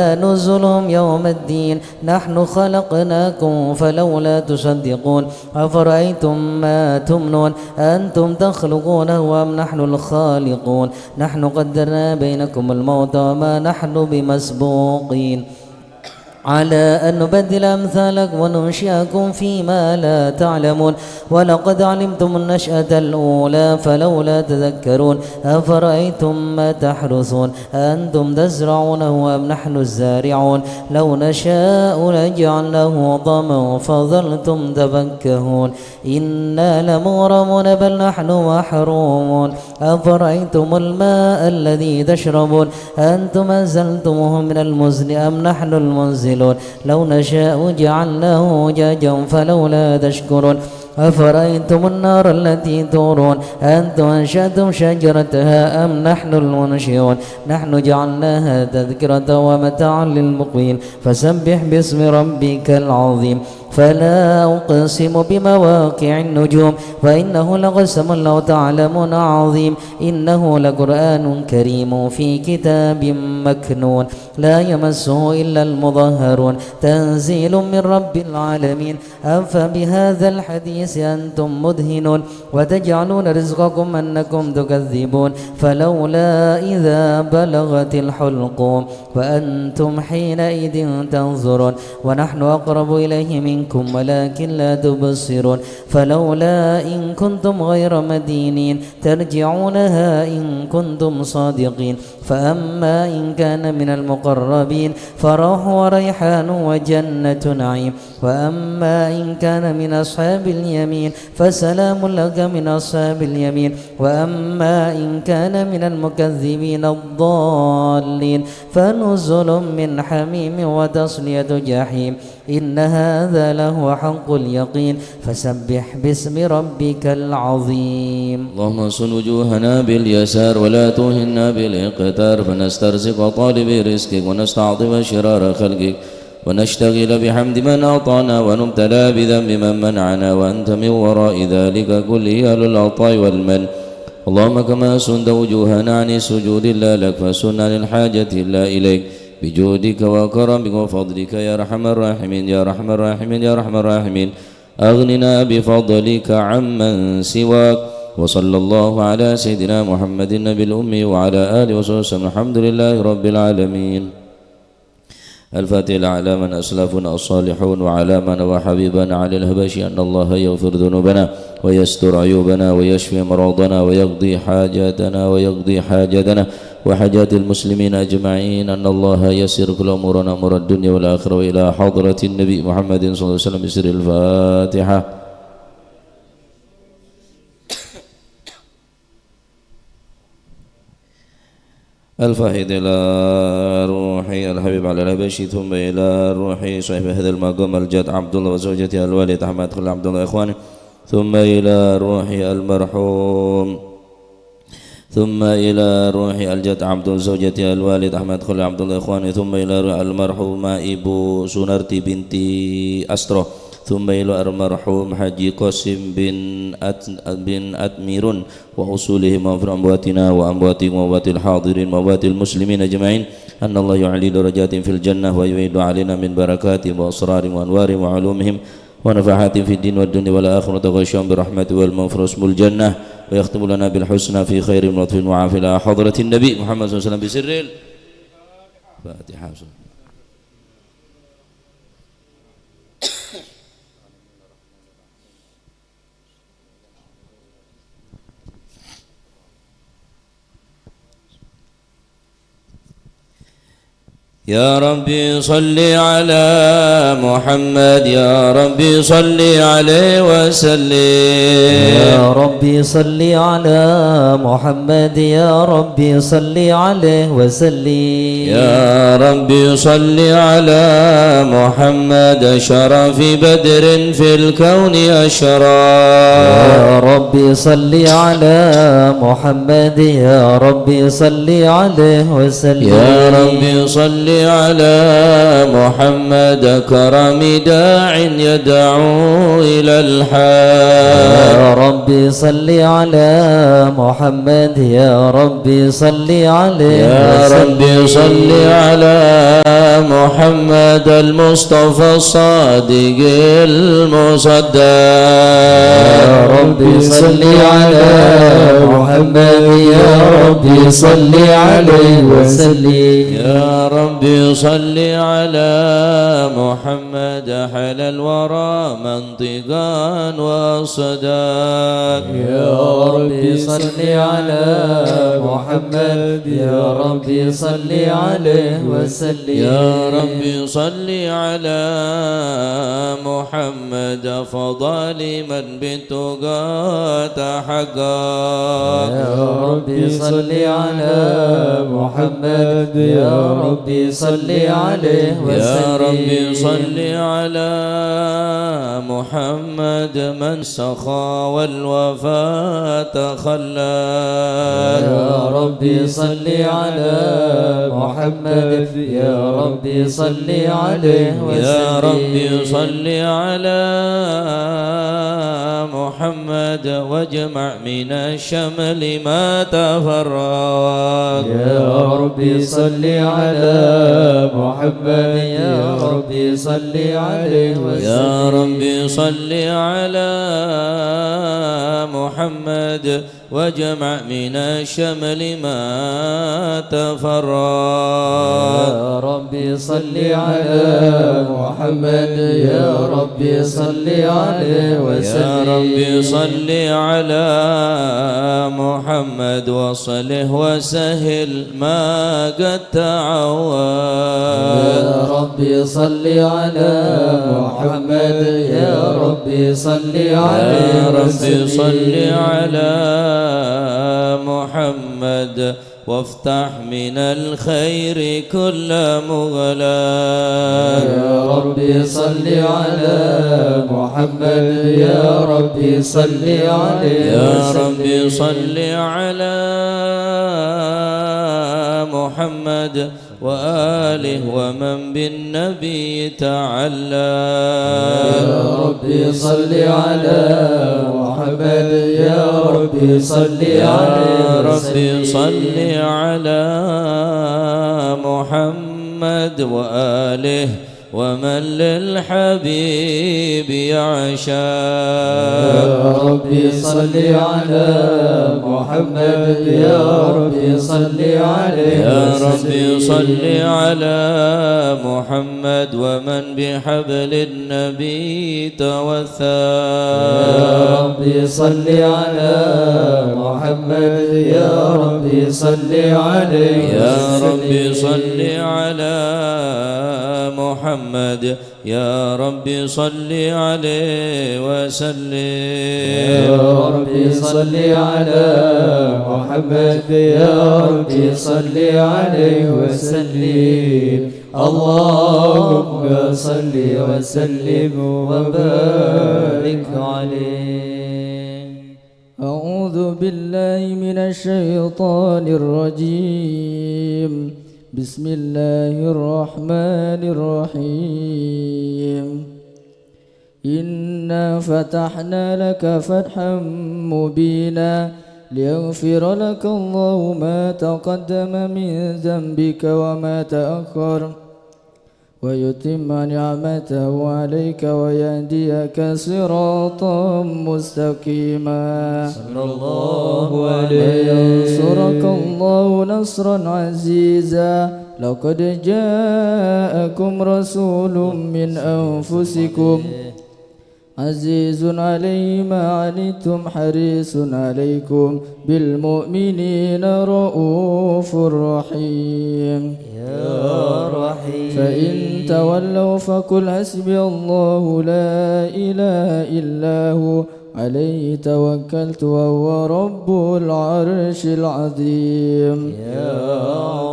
نزلهم يوم الدين نحن خلقناكم فلولا تصدقون أفرأيتم ما تمنون أنتم تخلقونه أم نحن الخالقون نحن قدرنا بينكم الموت وما نحن بمسبوقين على أن نبدل أمثالكم وننشئكم فيما لا تعلمون ولقد علمتم النشأة الأولى فلولا تذكرون أفرأيتم ما تحرثون أنتم تزرعونه أم نحن الزارعون لو نشاء لجعلناه ضما فظلتم تفكهون إنا لمغرمون بل نحن محرومون أفرأيتم الماء الذي تشربون أنتم أنزلتموه من المزن أم نحن المنزلون لو نشاء جعلناه أجاجا فلولا تشكرون أفرأيتم النار التي تورون أنتم أنشأتم شجرتها أم نحن المنشئون نحن جعلناها تذكرة ومتاعا للمقوين فسبح باسم ربك العظيم فلا أقسم بمواقع النجوم فإنه لقسم لو تعلمون عظيم إنه لقرآن كريم في كتاب مكنون لا يمسه إلا المطهرون تنزيل من رب العالمين أفبهذا الحديث أنتم مدهنون وتجعلون رزقكم أنكم تكذبون فلولا إذا بلغت الحلقوم وأنتم حينئذ تنظرون ونحن أقرب إليه منكم ولكن لا تبصرون فلولا إن كنتم غير مدينين ترجعونها إن كنتم صادقين فأما إن كان من المقربين فروح وريحان وجنة نعيم وأما إن كان من أصحاب اليمين فسلام لك من أصحاب اليمين وأما إن كان من المكذبين الضالين فنزل من حميم وتصلية جحيم إن هذا لهو حق اليقين فسبح باسم ربك العظيم اللهم صل وجوهنا باليسار ولا توهنا بالاقتار فنسترزق طالب رزقك ونستعظم شرار خلقك ونشتغل بحمد من أعطانا ونبتلى بذنب من منعنا وأنت من وراء ذلك كله أهل العطاء والمن اللهم كما سند وجوهنا عن السجود إلا لك فسن عن الحاجة إلا إليك بجودك وكرمك وفضلك يا أرحم الراحمين يا أرحم الراحمين يا أرحم الراحمين أغننا بفضلك عمن سواك وصلى الله على سيدنا محمد النبي الأمي وعلى آله وصحبه وسلم الحمد لله رب العالمين الفاتحة على من أسلافنا الصالحون وعلى من وحبيبنا على الهبشي أن الله يغفر ذنوبنا ويستر عيوبنا ويشفي مرضنا ويقضي حاجاتنا وحاجات المسلمين أجمعين أن الله يسر كل أمورنا أمور الدنيا والآخرة وإلى حضرة النبي محمد صلى الله عليه وسلم بسر الفاتحة الفاهد إلى روح الحبيب على الهبشي ثم إلى روح صاحب هذا المقام الجد عبد الله وزوجته الوالد أحمد خل عبد الله إخوانه ثم إلى روح المرحوم ثم إلى روح الجد عبد زوجته الوالد أحمد خل عبد الله إخوانه ثم إلى روح المرحومة إبو سنرتي بنتي أسترو ثم إلى المرحوم حجي قاسم بن أتمير وأصولهم وفر أمواتنا وأمواتهم وأموات الحاضرين وأموات المسلمين أجمعين أن الله يعلي درجات في الجنة ويعيد علينا من بركاتهم وأسرارهم وأنوارهم وعلومهم ونفحات في الدين والدنيا والآخرة غشام برحمته والمغفرة اسم الجنة ويختم لنا بالحسنى في خير ولطف وعافية إلى حضرة النبي محمد صلى الله عليه وسلم بسر الفاتحة. يا ربي صل على محمد يا ربي صل عليه وسلم يا ربي صل على محمد يا ربي صل عليه وسلم يا ربي صل على محمد شرف بدر في الكون أشرار يا ربي صل على محمد يا ربي صل عليه وسلم يا ربي صل على محمد كرم داع يدعو إلى الحق يا ربي صل على محمد يا ربي صل عليه يا ربي صل على محمد المصطفى الصادق المصدق يا ربي صل على محمد يا ربي صل عليه وسلم يا ربي صل على محمد حل الورى منطقا وصداق يا ربي صل على محمد يا ربي صل عليه وسلم يا ربي صل على محمد فضل من بالتقى تحقق يا ربي صل على محمد يا ربي صل عليه وسلم يا ربي صل على محمد من سخى والوفاء تخلى يا ربي صل على محمد يا ربي صل عليه وسلم يا ربي صل على محمد واجمع من الشمل ما تفرق يا ربي صل على محمد يا ربي صل عليه وسلم يا ربي صل على محمد واجمع من الشمل ما تفرق يا ربي صل على محمد يا ربي صل عليه وسلم يا ربي صل على محمد وصله وسهل ما قد تعود يا ربي صل على محمد يا ربي صل عليه يا ربي وسلم صل على محمد وافتح من الخير كل مغلاق يا ربي صل على محمد يا ربي صل عليه يا وسلم ربي صل على محمد وآله ومن بالنبي تعلى يا ربي صل على محمد يا ربي صل عليه يا ربي وسلم صل على محمد وآله ومن للحبيب يعشى يا ربي صل على محمد يا ربي صل عليه يا وسلم ربي صل على محمد ومن بحبل النبي توثى يا ربي صل على محمد يا ربي صل عليه يا ربي وسلم صل على محمد يا ربي صل عليه وسلم يا ربي صل على محمد يا ربي صل عليه وسلم اللهم صل وسلم وبارك عليه. أعوذ بالله من الشيطان الرجيم. بسم الله الرحمن الرحيم. إنا فتحنا لك فتحا مبينا ليغفر لك الله ما تقدم من ذنبك وما تأخر ويتم نعمته عليك ويهديك صراطا مستقيما صلى الله عليه وينصرك الله نصرا عزيزا. لقد جاءكم رسول من أنفسكم عزيز عليه ما عنتم حريص عليكم بالمؤمنين رؤوف رحيم. يا رحيم. فإن تولوا فقل حسبي الله لا إله إلا هو عليه توكلت وهو رب العرش العظيم.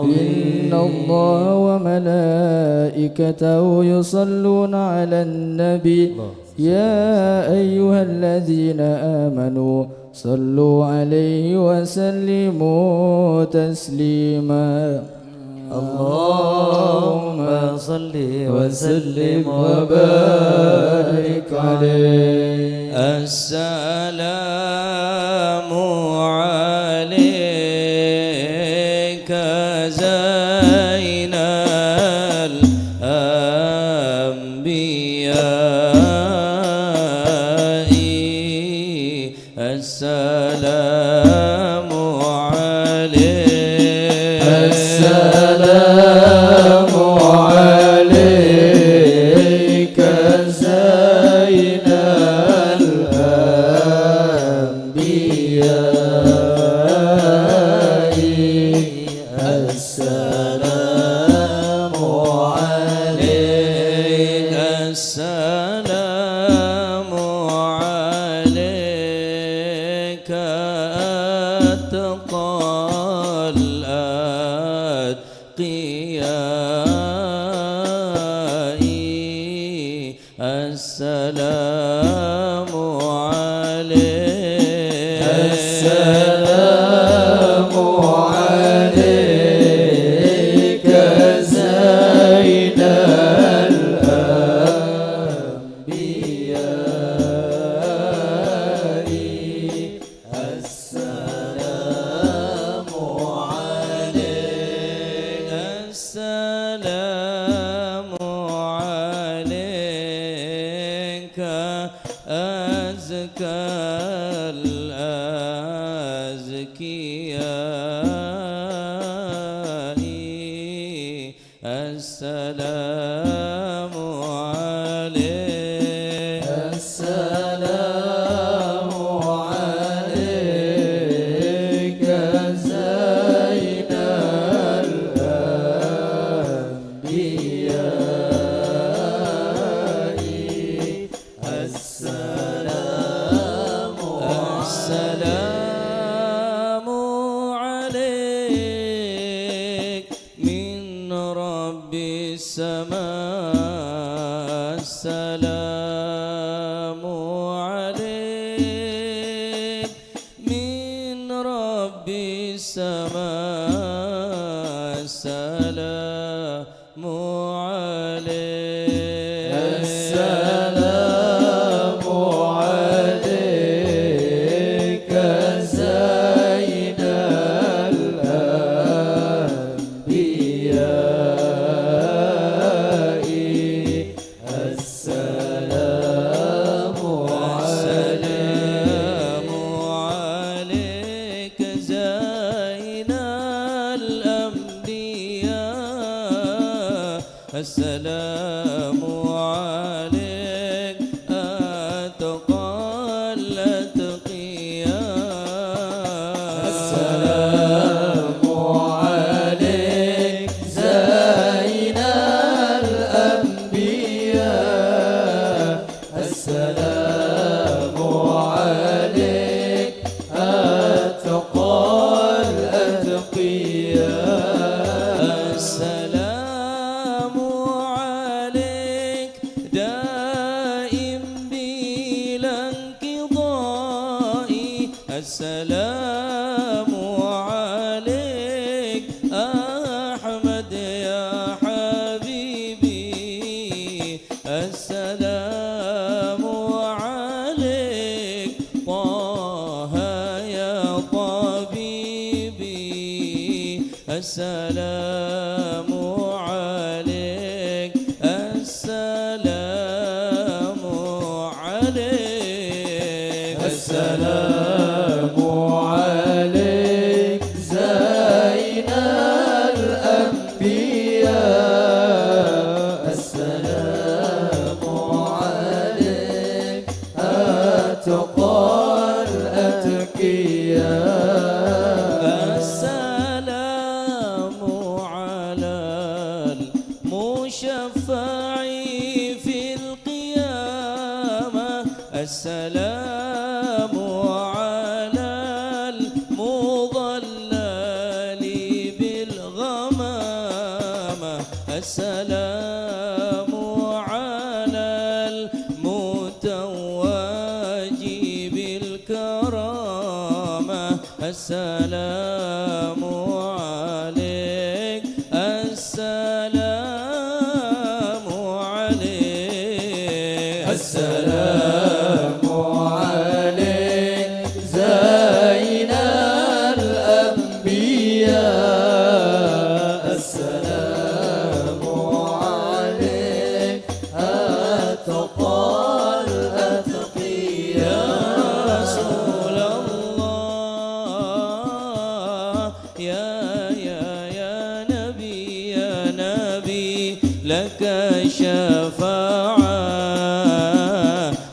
إن الله وملائكته يصلون على النبي يا أيها الذين آمنوا صلوا عليه وسلموا تسليما. اللهم صل وسلم وبارك عليه. السلام عليك زين الأنبياء السلام عليك السلام عليك زين الأنبياء السلام عليك السلام عليك أتقى الأتقياء السلام عليك السلام عليك زين الأنبياء السلام عليك السلام عليك أزكى الأزكياء السلام عليك السلام عليك زين الأنبياء السلام السلام عليك من رب السماء السلام عليك من رب السماء السلام عليك السلام عليك زين الأنبياء السلام السلام عليك زين الأنبياء السلام عليك أتقى الأتقياء السلام عليك زين الأنبياء السلام عليك أتقى الأتقياء السلام عليك دائم بلا انقضاء السلام عليك أحمد يا حبيبي السلام عليك طه يا طبيبي السلام عليك السلام عليك السلام عليك زين الأنبياء السلام عليك أتقى الأتقياء السلام على المشفع في القيامة السلام على المضلل بالغمامة السلام على المتوج بالكرامة السلام عليك السلام عليك زين الأنبياء السلام عليك أتقى الأتقياء رسول الله يا نبي لك شفاعة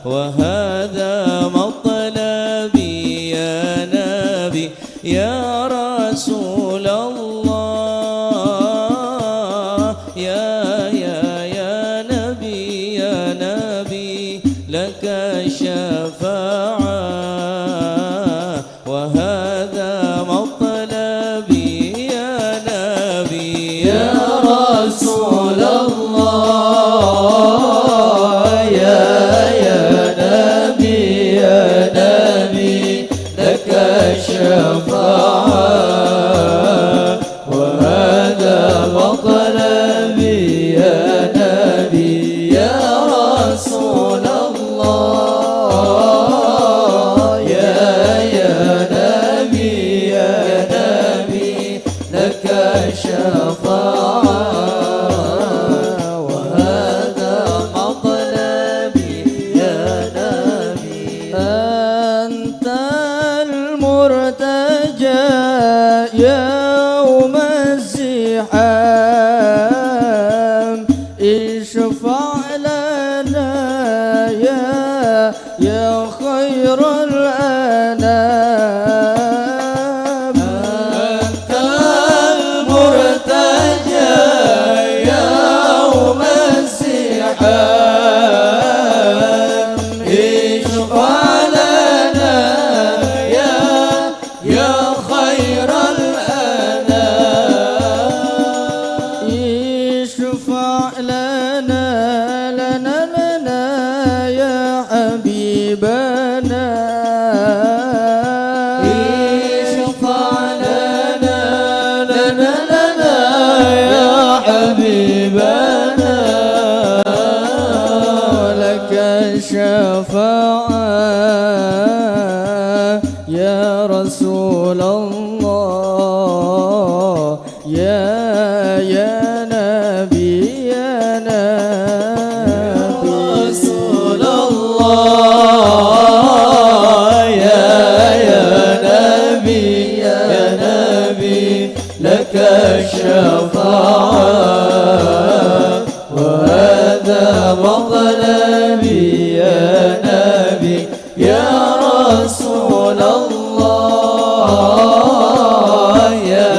وهذا مطلبي يا نبي يا رسول الله يا نبي لك شفاعة وهذا مطلبي يا نبي يا رسول الله يا نبي لك الشفاعة وهذا مطلبي يا نبي يا رسول الله يا نبي لك الشفاعة وهذا مطلبي يا نبي أنت المرتجى يوم الزحام اشفع لنا يا خير الأنام أنت المرتجى يوم الزحام اشفع لنا يا خير الأنام اشفع لنا يا حبيبنا اشفع لنا يا حبيبنا لك الشفاعة يا رسول الله يا نبي رسول الله يا نبي لك الشفاعة وهذا مطلبي يا نبي يا رسول الله يا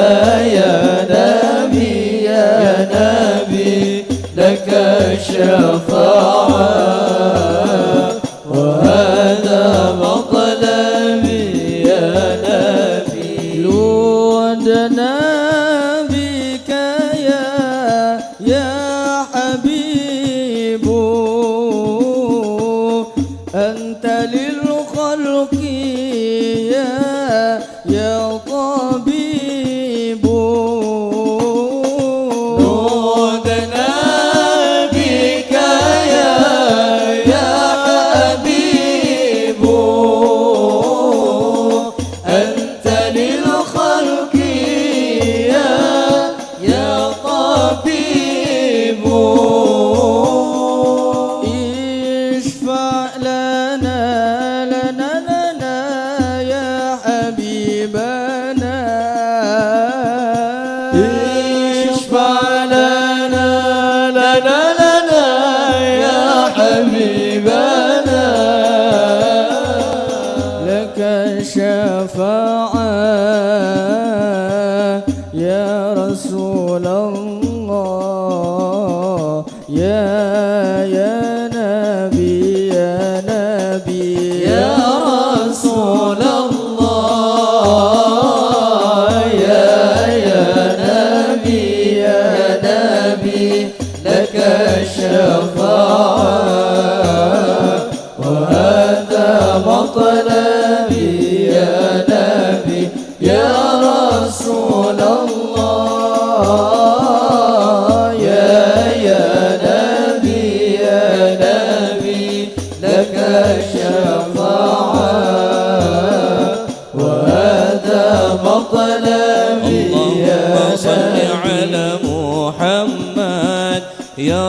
نبي لك الشفاعة وهذا مطلبي يا نبي لودنا بك يا حبيب أنت للخلق يا طبيب نودنا بك يا حبيب أنت للخلق يا طبيب اشفع لنا يا حبيبنا اشفع لنا يا حبيبنا لك الشفاعة يا رسول الله يا نبي يا رسول الله يا نبي لك الشفاعة وهذا مطلبي يا نبي يا رسول الله يا نبي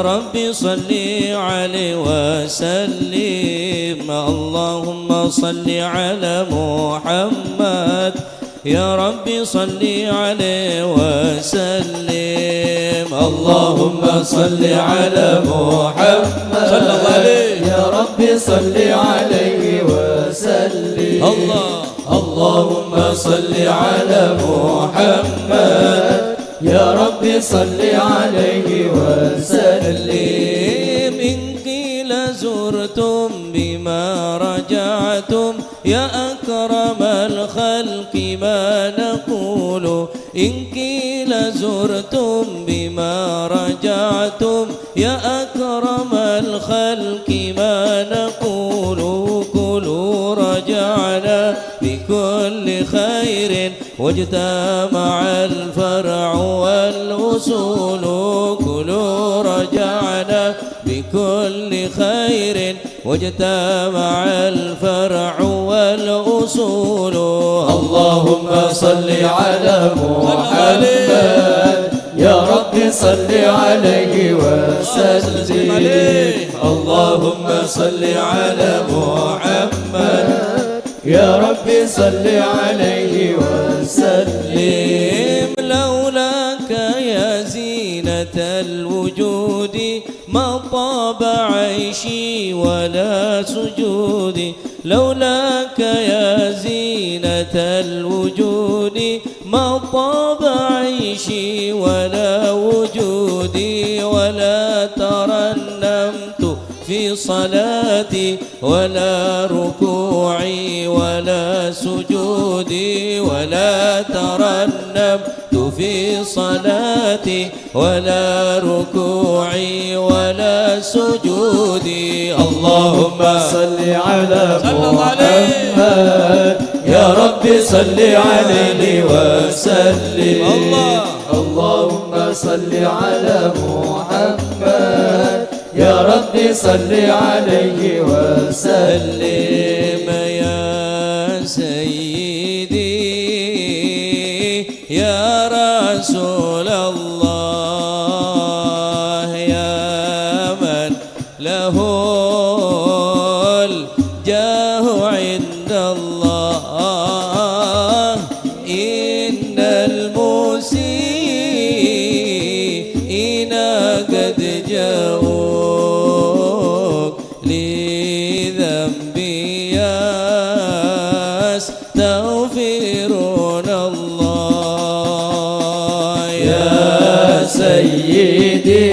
يا ربي صل عليه وسلم اللهم صل على محمد يا ربي صل عليه وسلم اللهم صل على محمد صلى الله عليه يا ربي صل عليه وسلم اللهم صل على محمد يا ربي صل عليه وسلم إن قيل زرتم بما رجعتم يا أكرم الخلق ما نقول إن قيل زرتم بما رجعتم يا أكرم الخلق ما نقول كلوا رجعنا بكل خير واجتمع الفرع والأصول كلوا رجعنا بكل خير واجتمع الفرع والأصول اللهم صل على محمد يا رب صل عليه وسلم اللهم صل على محمد يا رب صل عليه وسلم لولاك يا زينة الوجود ما طاب عيشي ولا سجودي لولاك يا زينة الوجود ما طاب عيشي ولا وجودي ولا ترنمت في صلاتي ولا ركوعي ولا سجودي ولا ترنمت في صلاتي ولا ركوعي ولا سجودي اللهم صل على محمد يا رب صل عليه وسلم اللهم صل على محمد يا رب صل عليه وسلم يا سيدي يا رسول الله يا من له الجاه عند الله إن المسيئين قد جاءوك لذنبي يستغفرون الله يا سيدي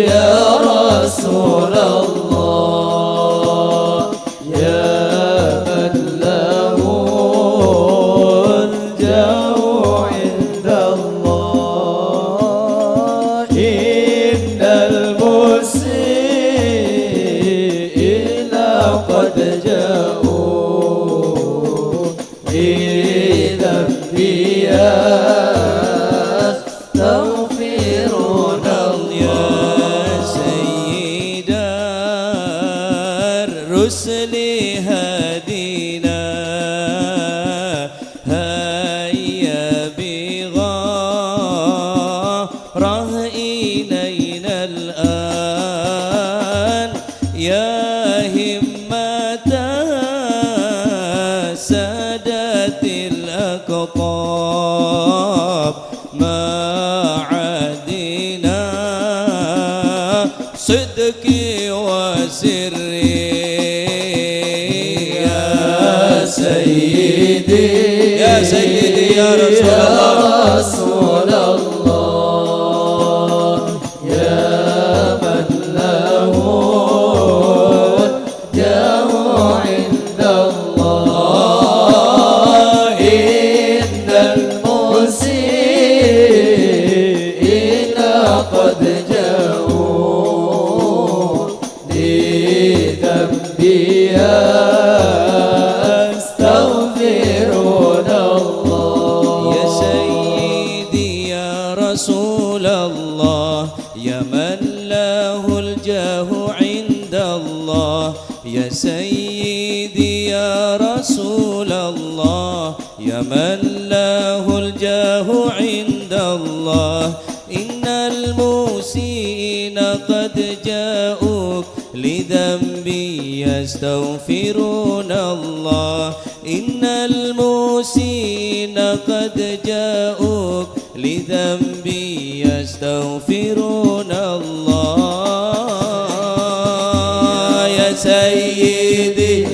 يا رسول الله يا من له الجاه عند الله إن المسيئين قد جاءوا لذنبي يستغفرون يا سيد الرسل هدينا هيا بغاره إلينا الآن يا همة سادة الأقطاب ما عدنا صدقي وسري يا سيدي يا سيدي يا رسول الله يا من له الجاه عند الله إن المسيئين قد جاءوا لذنبي يستغفرون الله يا سيدي يا رسول الله يا من له الجاه عند الله يا سيدي يا رسول الله يا من له الجاه عند الله إن المسيء الموسين قد جاءوك لذنبي يستغفرون الله إن الموسين قد جاءوك لذنبي يستغفرون الله يا سيدي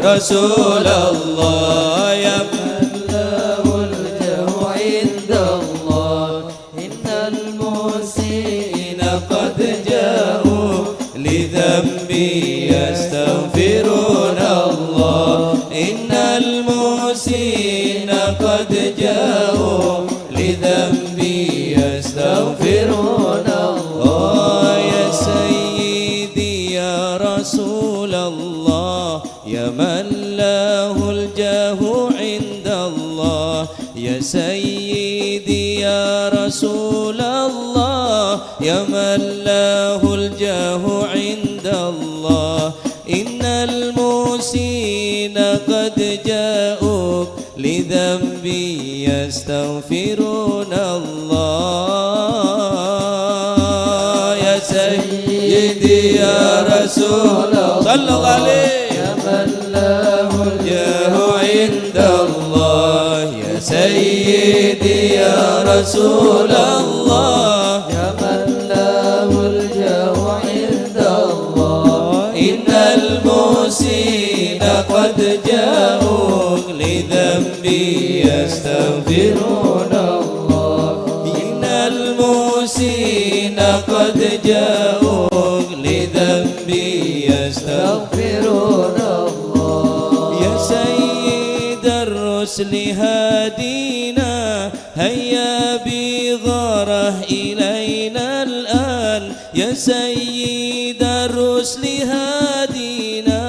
رسول الله يا من له الجاه عند الله إن الموسين قد جاءوا لذنبي يستغفرون الله إن الموسين قد جاءوا لذنبي يستغفرون الله يا سيدي يا رسول الله يا من له الجاه عند الله يا سيدي يا رسول الله يا من له الجاه عند الله إن الموسين قد جاءوك لذنبي يستغفرون الله يا سيدي يا رسول الله صلى الله عليه يا من له الجاه عند الله يا سيدي يا رسول الله يا من له الجاه عند الله إن الموسين قد جاءوك لذنبي يستغفرون الله إن الموسين قد جاءوك لذنبي يستغفرون الله يا سيد الرسل هادينا هيا بغاره إلينا الآن يا سيد الرسل هادينا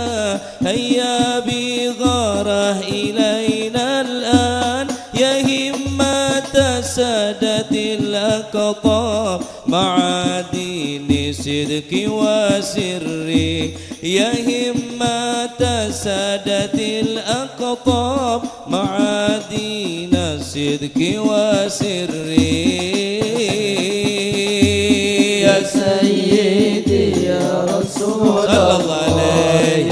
هيا بغاره إلينا الآن يا همة سادة الأقطاب معادن صدق وسري يا همة سادة الأقطاب معادن صدق وسري يا سيدي يا رسول الله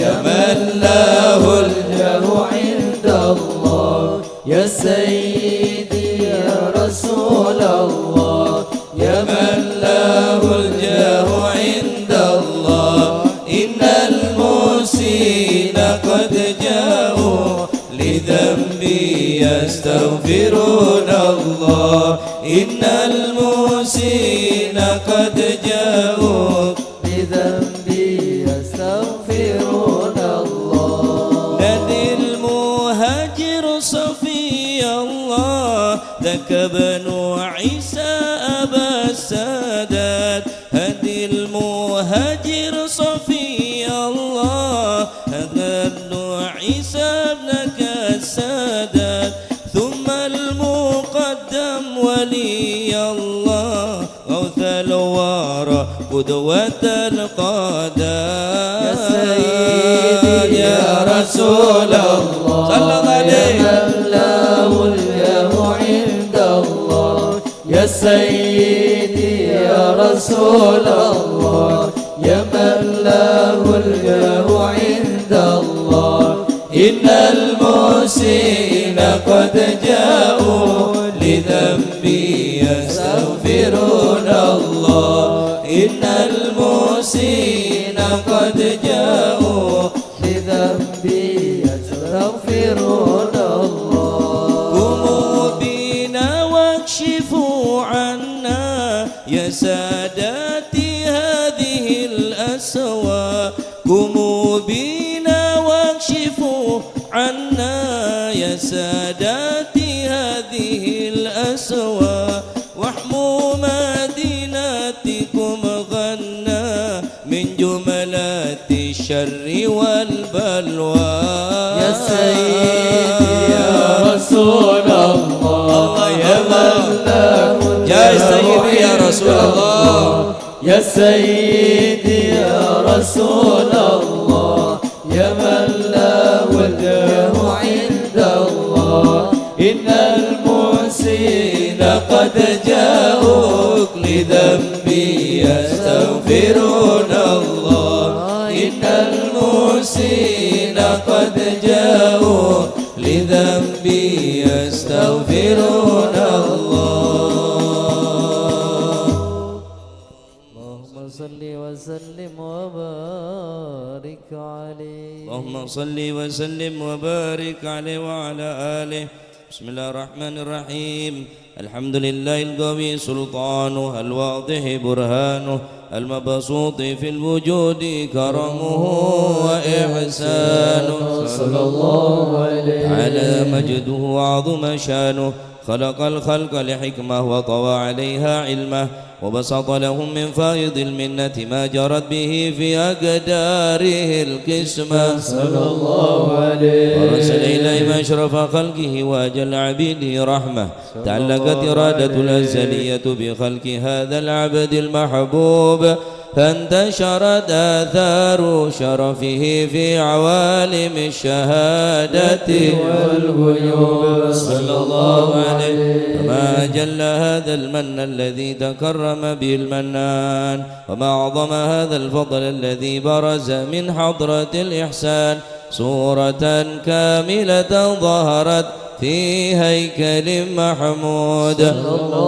يا من له الجاه عند الله يا سيدي يا رسول الله يا من له الجاه عند الله إن الموسين قد جاءوا لذنبي يستغفرون الله إن الموسين قد جاءوا لذنبي يستغفرون الله نادي المهاجر صفي الله ذاك بنو عيسى أبا السادات هدي المهاجر صفي الله هذا بنو عيسى ابنك السادات ثم المقدم ولي الله غوث الورى قدوة القادات يا سيدي يا رسول الله صلى الله عليه يا من له الجاه عند الله يا سيدي يا رسول الله يا من له الجاه عند الله إن الموسين قد جاءوا لذنبي يستغفرون الله إن الموسين قد جاءوا لذنبي يستغفرون الله قوموا بنا واكشفوا عنا يا ساداتي هذه الأسوى قوموا بنا واكشفوا عنا يا ساداتي هذه الأسوى واحموا مدينتكم غنى من جملات الشر والبلوى يا سيدي يا رسول الله يا من له يا سيدي يا رسول الله يا سيدي يا رسول الله يا من له الجاه عند الله إن المحسنين قد جاءوك لذنبي يستغفرون يستغفرون الله إن المحسنين قد جاءوا لذنبي يستغفرون الله. اللهم صل وسلم وبارك عليه. اللهم صل وسلم وبارك عليه وعلى آله. بسم الله الرحمن الرحيم. الحمد لله القوي سلطانه، الواضح برهانه، المبسوط في الوجود كرمه وإحسانه، صلى الله عليه على مجده وعظم شانه. خلق الخلق لحكمة وطوى عليها علمه، وبسط لهم من فائض المنة ما جرت به في أقداره القسمة، صلى الله عليه ورسل إليهم أشرف خلقه وأجل عبيده رحمة. تعلقت إرادة الأزلية بخلق هذا العبد المحبوب، فانتشرت آثار شرفه في عوالم الشهادة والغيوب، صلى الله عليه. فما جل هذا المن الذي تكرم به المنان، وما أعظم هذا الفضل الذي برز من حضرة الإحسان. صورة كاملة ظهرت في هيكل محمود،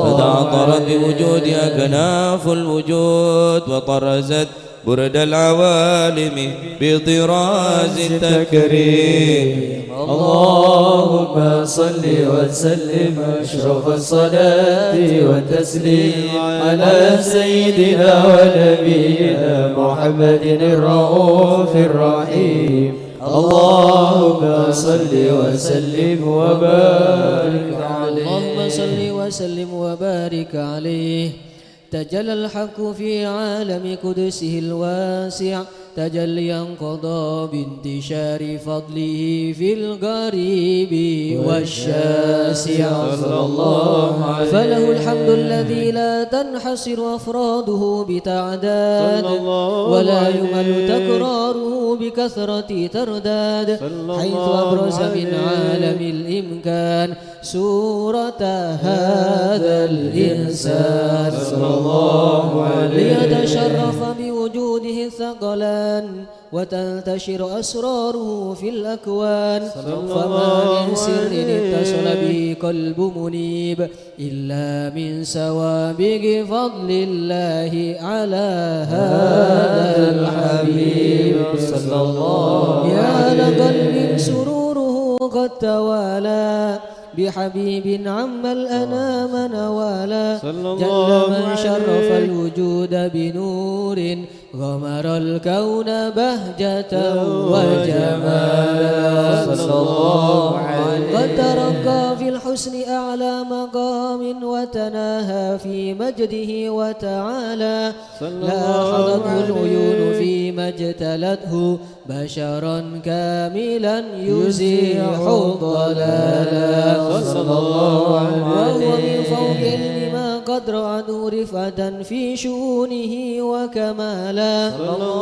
فتعطرت بوجودها كناف الوجود، وطرزت برد العوالم بطراز التكريم. اللهم صل وسلم أشرف الصلاة والتسليم على سيدنا ونبينا محمد الرؤوف الرحيم. اللهم صل وسلم وبارك عليه. اللهم صل وسلم وبارك عليه. تجلى الحق في عالم قدسه الواسع تجليا قضى بانتشار فضله في القريب والشاسع، صلى الله عليه. فله الحمد الذي لا تنحصر أفراده بتعداد، ولا يمل تكراره بكثرة ترداد، حيث أبرز من عالم الإمكان صورة هذا الإنسان، صلى الله عليه. ليتشرف بوجوده الثقلان وتنتشر أسراره في الأكوان. فما من سر اتصل به قلب منيب إلا من سوابق فضل الله على هذا الحبيب، صلى الله عليه. يا لقلب سروره قد توالى بحبيب عم الأنام نوالا، جل من شرف الوجود بنور غمر الكون بهجة وجمالا، صلى الله عليه. قد ترقى في الحسن أعلى مقام وتناهى في مجده وتعالى، لاحظته العيون فيما اجتلته بشرا كاملا يزيح الضلالا، صلى الله عليه. وهو من فوق علم ما قد رعده رفعة في شؤونه وكمالا،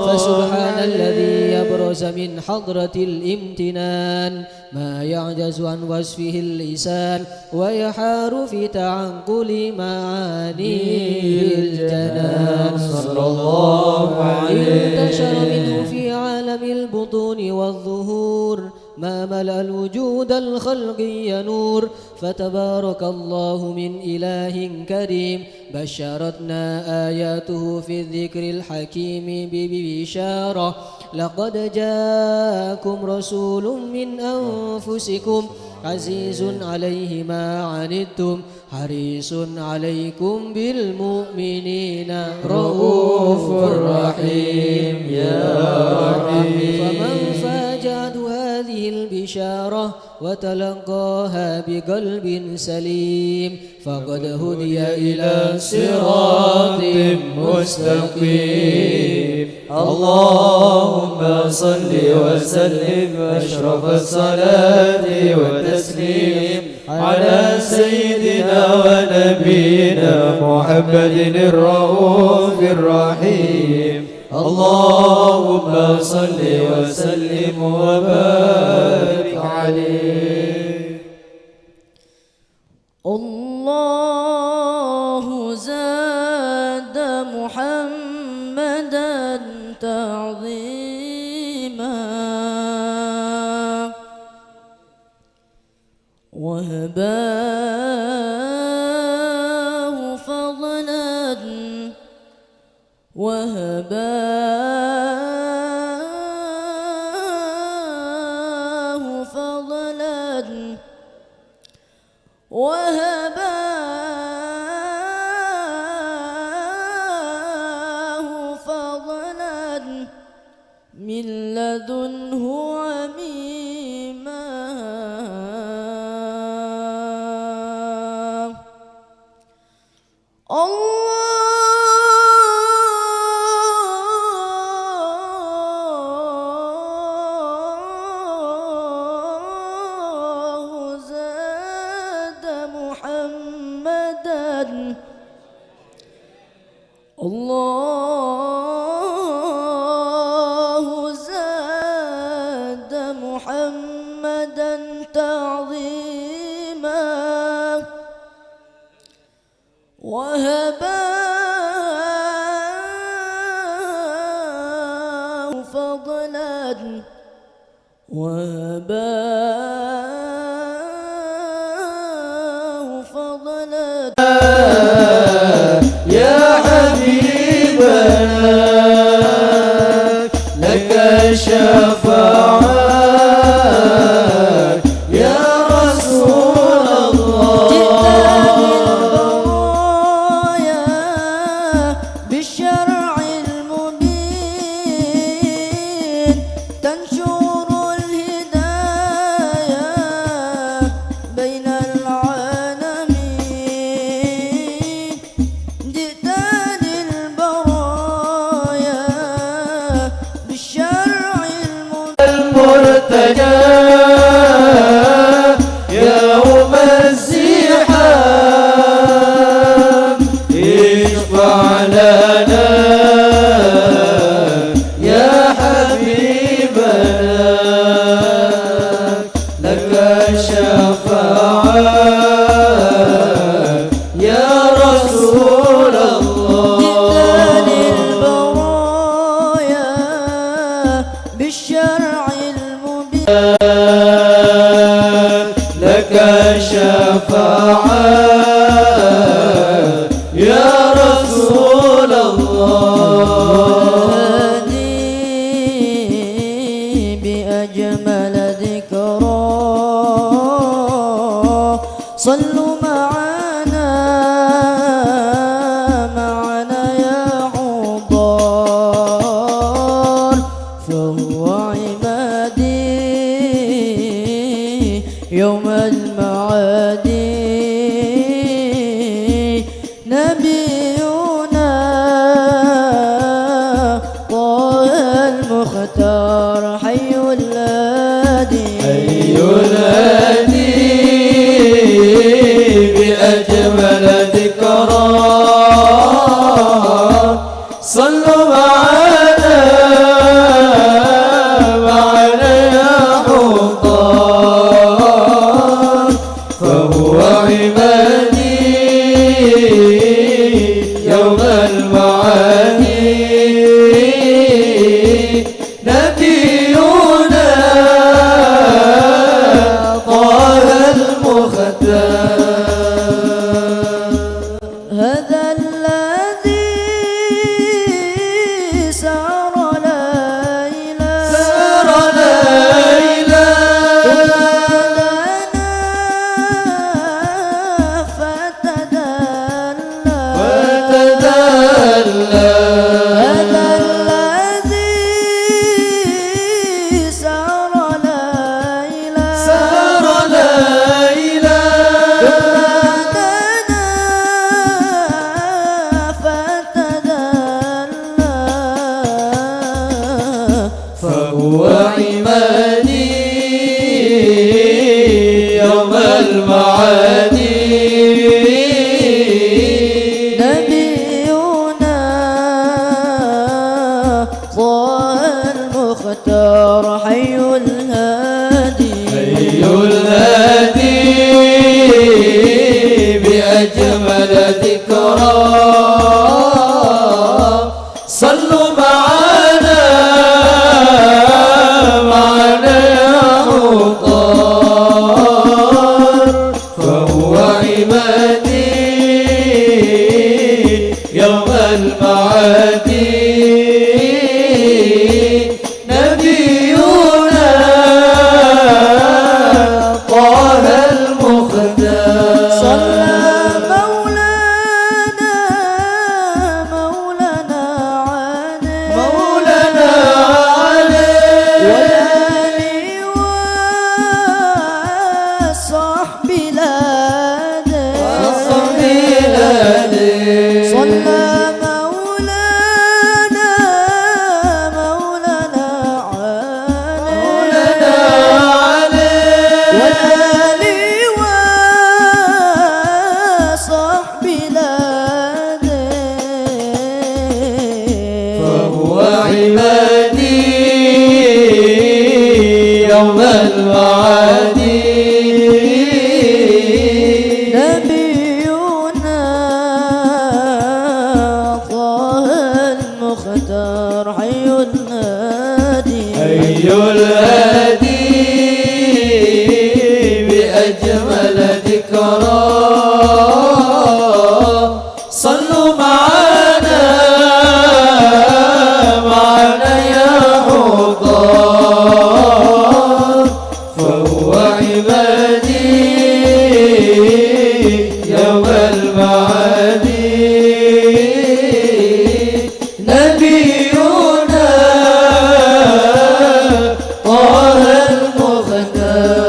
فسبحان الذي يبرز من حضرة الامتنان ما يعجز عن وصفه اللسان، ويحار في تعقل معانيه الجنان، صلى الله عليه. انتشر منه في عالم البطون والظهور ما ملأ الوجود الخلقي نور، فتبارك الله من إله كريم. بشرتنا آياته في الذكر الحكيم ببشارة، لقد جاءكم رسول من أنفسكم عزيز عليه ما عنتم حريص عليكم بالمؤمنين رؤوف رحيم، يا رحيم. فمن فاجأت هذه البشارة وتلقاها بقلب سليم فقد هدي إلى صراط مستقيم. اللهم صل وسلم أشرف الصلاة والتسليم على سيدنا ونبينا محمد الرؤوف الرحيم. اللهم صل وسلم وبارك عليه. الله زاد محمد محمدا تعظيما وهباه فضلا وهباه فضلا وهباه فضلا من لدنه عميما الله زاد محمدا الله زاد محمدا تعظيما وهباه فضلا وهباه فضلا يا حبيبنا لك الشفاعة يا رسول الله جئنا بالشرع المبين تنشر الهداية بين العالمين جئنا للبرايا بالشرع المرتجى يوم الزحام اشفع لنا يا حبيبنا لك الشفاعة يا رسول الله للبرايا بالشرع المبين لك الشفاعة يا رسول الله هادي بأجمل ذكرى صلوا معنا يا حضار فهو عمادي يوم المعادي نبينا طه المختار حي الهادي ينادي بأجمل ذكرى صلوا معنا يا حضار فهو عبادي يوم المعادي نبينا طه المختار هذا الذي سار ليلا فتدلى هذا الذي سار ليلا فهو عمادي يوم المعادي نبينا طه المختار حي الهادي الهادي بأجمل ذكرى صلوا معنا يا مختار فهو عمادي يوم المعاد نبينا طه المختار صلى مولانا عليه مولانا عليه والآل والصحب لاده صلى مولانا عليه والآل والصحب لاده فهو عبادي يوم المعاد نبينا طه المختار حي النادي حي الهادي بأجمل ذكرى صلوا معنا يا مختار فهو عبادي يوم المعاد نبينا طه المختار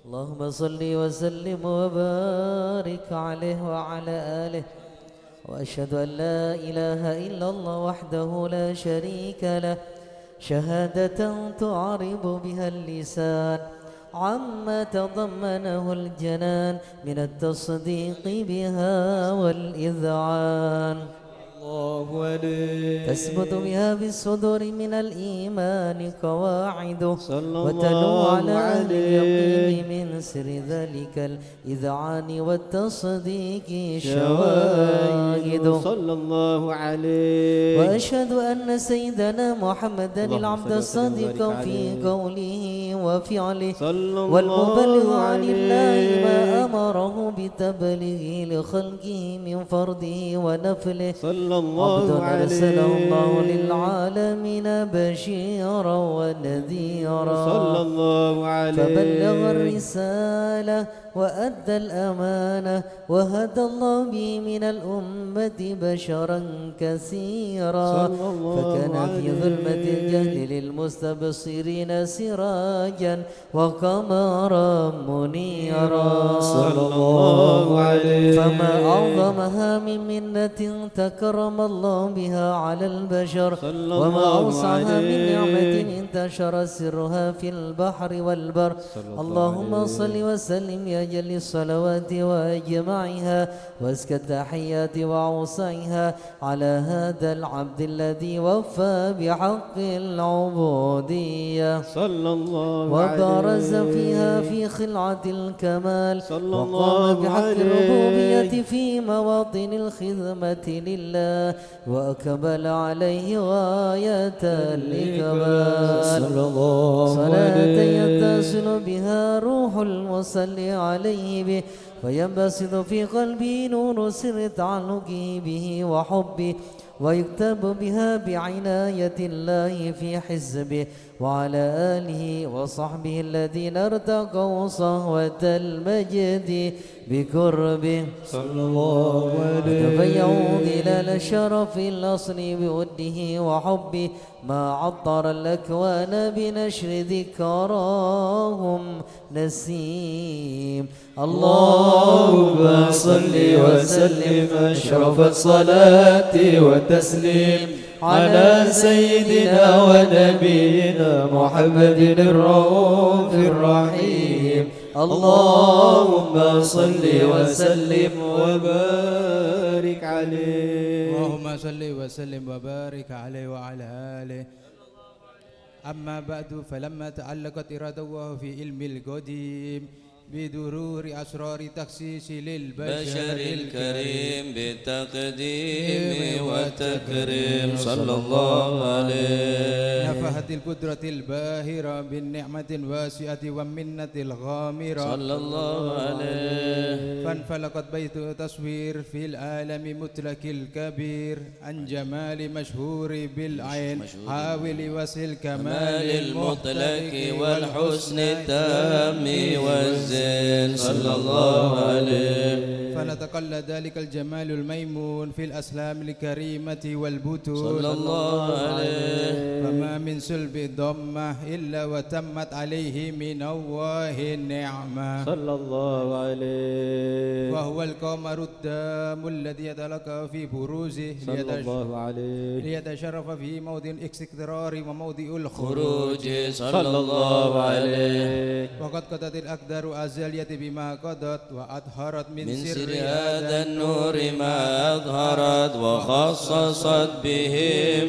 اللهم صل وسلم وبارك عليه وعلى آله وأشهد أن لا إله إلا الله وحده لا شريك له شهادة تعرب بها اللسان عما تضمنه الجنان من التصديق بها والإذعان الله عليه تثبت بها بالصدور من الإيمان قواعد صلى وتنو الله على أهل عليه اليقين من سر ذلك الإذعان والتصديق شواهد صلى الله عليه وأشهد أن سيدنا محمدا اللهم العبد صل وسلم الصادق وبارك في عليه. قوله وفعله صلى الله والمبلغ عن الله ما عليه. أمره بتبليغه لخلقه من فرده ونفله صلى عبد الله أرسله الله عليه للعالمين بشيرا ونذيرا صلى الله عليه فبلغ الرسالة وأدى الأمانة وهدى الله به من الأمة بشرا كثيرا صلى الله فكان في عليه. ظلمة الجهل للمستبصرين سراجا وقمرا منيرا صلى الله عليه فما أعظمها من منة تكرم الله بها على البشر صلى وما الله أوسعها من عليه. نعمة انتشر سرها في البحر والبر صلى الله اللهم عليه. صل وسلم يا جل الصلوات وأجمعها وأزكى التحيات وأوسعها على هذا العبد الذي وفى بحق العبودية صلى الله عليه وبرز فيها في خلعة الكمال صلى وقام الله بحق عليه. الربوبية في مواطن الخدمة لله وأكمل عليه غاية الإكمال صلى الله صلاة عليه. يتصل بها روح المصلي عليه به وينبسط في قلبي نور سر تعلقه به وحبه ويكتب بها بعناية الله في حزبه وعلى آله وصحبه الذين ارتقوا صهوة المجد بقربه صلى الله عليه تبيعوا ظلال الشرف الأصل بوده وحبه ما عطر الأكوان بنشر ذكراهم نسيم اللهم صل وسلم أشرف الصلاة والتسليم على سيدنا ونبينا محمد الرؤوف الرحيم اللهم صل وسلم وبارك عليه اللهم صل وسلم وبارك عليه وعلى آله. أما بعد فلما تعلقت إرادة الله في علم القديم بدرور أسرار تخصيص بشر للبشر الكريم بالتقديم والتكريم صلى الله عليه. نفحت القدرة الباهرة بالنعمة الواسعة والمنة الغامرة صلى الله عليه. فانفلقت بيت تصوير في العالم مطلق الكبير عن جمال مشهور بالعين حاول وصل كمال المطلق والحسن التام والزين صلى الله عليه. فنتقلى ذلك الجمال الميمون في الأسلام الكريمة والبطون صلى الله عليه. فما من سلب الضمة إلا وتمت عليه من الله النعمة صلى الله عليه وهو القمر التام الذي يتلقى في بروزه صلى الله عليه ليتشرف في موضع الاستقرار وموضع الخروج خروج صلى الله عليه. وقد قضت الأقدار أزالية بما قضت وأظهرت من من سر سر هذا النور ما أظهرت وخصصت به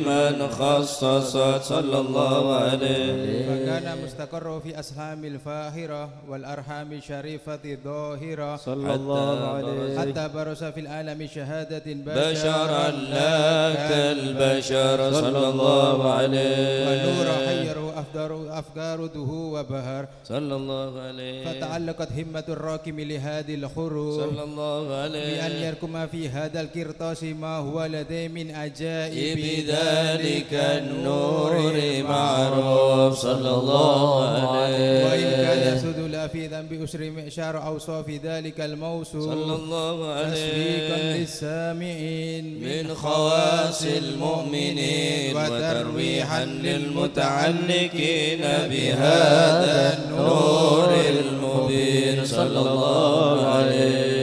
من خصصت صلى الله عليه. فكان مستقر في أسهام الفاهرة والأرحام الشريفة الظاهرة صلى الله عليه حتى برز في العالم شهادة بشرا لا كالبشر صلى الله عليه. ونور حيره أفكارته وبهر صلى الله عليه. فتعلقت همة الراكم لهذه الخروج صلى الله عليه. بأن يركم في هذا القرطاس ما هو لديه من عجائب بذلك النور معروف صلى الله عليه. وإن كان يسود لا في ذنب أسر معشار أوصاف ذلك الموصول صلى الله تسويقا عليه. للسامعين من خواص المؤمنين وترويحا للمتعلقين بهذا النور المبين صلى الله عليه.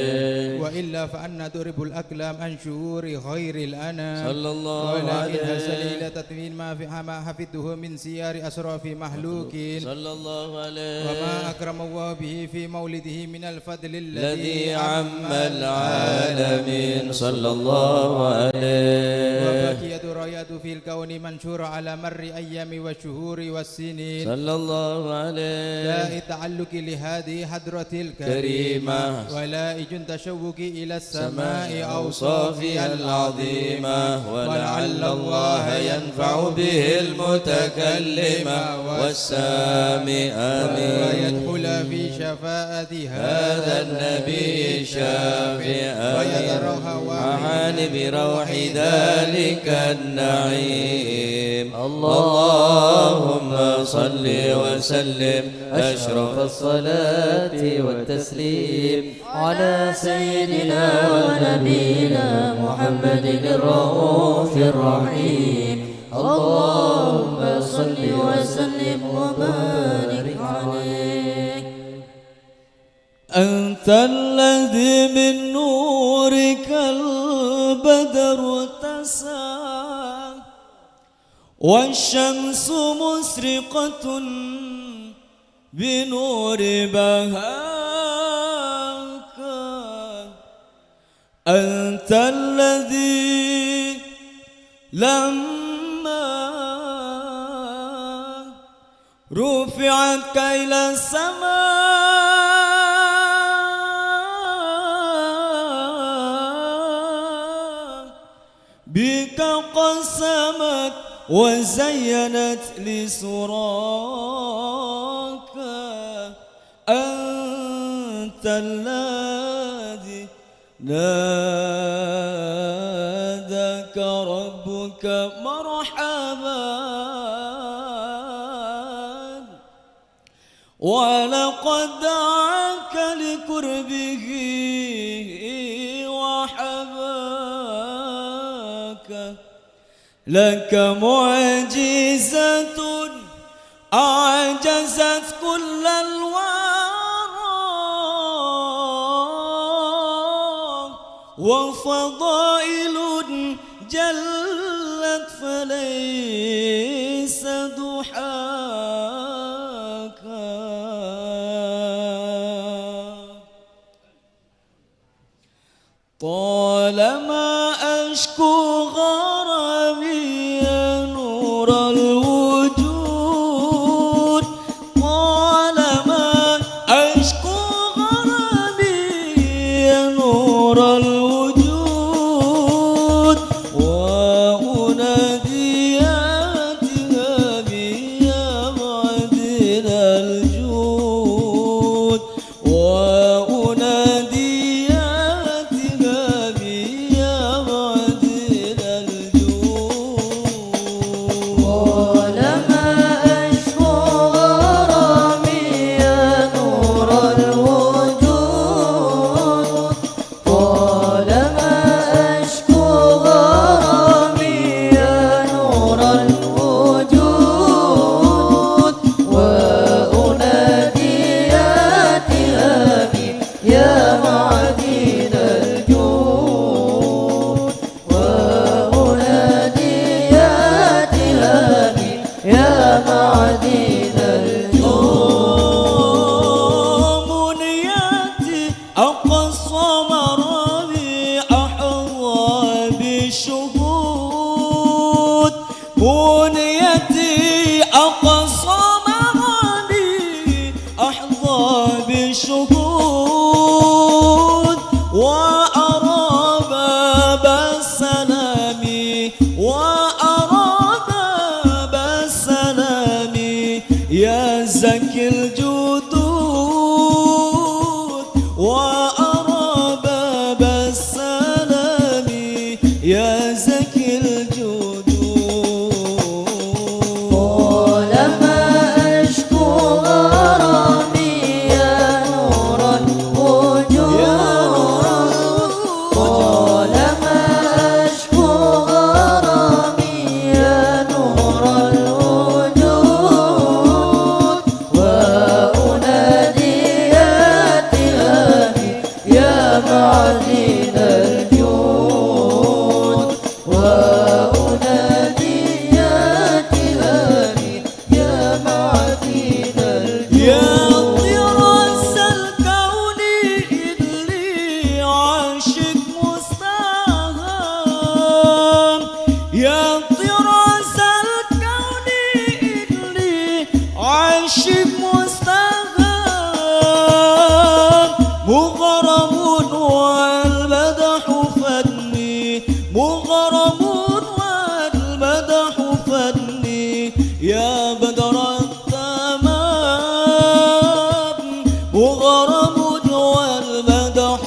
وإلا فأنا تضرب الأقلام عن شعور غير الأنام صلى الله ولكن عليه. سليل تدوين ما حفظته من سيار أشراف مخلوقين صلى الله عليه. وما أكرم الله به في مولده من الفضل الذي عم العالمين صلى الله عليه. وبقيت رايات في الكون منشورة على مر أيام والشهور والسنين صلى الله عليه. لا تعلق لهذه حضرة الكريمة كريمة ولا إجن تشوق إلى السماء أوصافها العظيمة ولعل الله ينفع به المتكلم والسامع آمين. ويدخل في شفاعة هذا النبي الشافع معان بروح ذلك النعيم. اللهم صل وسلم أشرف الصلاة والتسليم على سيدنا ونبينا محمد الرؤوف الرحيم. اللهم صل وسلم وبارك عليه. أنت الذي من نورك البدر تسعى والشمس مسرقة بنور بهاك. أنت الذي لما رفعتك إلى السماء بك قسمت وزينت لسراك. أنت الذي ناداك ربك مرحبا ولقد دعاك لقربه وحباك. لك معجزة أعجزت كل الورى وفضائل جلت فليس ضحاك. طالما أشكو غرامي يا نور الوجود. طالما أشكو أقصى مرامي أحظى بالشهود بنيتي أقصى مرامي أحظى بالشهود وأرى باب السلام وأرى باب السلام يا زكي الجدود وأرى باب السلام يا زكي الجدود طالما أشكو غرامي يا نور الوجود طالما أشكو غرامي يا نور الوجود وأنادي يا تهامي يا معدن الجود وأنادي يا تهامي يا معدن الجود يا طراز الكون اللي عاشق مستهام يا طراز الكون اللي عاشق مستهام مغرم والمدح فني مغرم والمدح فني يا بدر التمام مغرم والمدح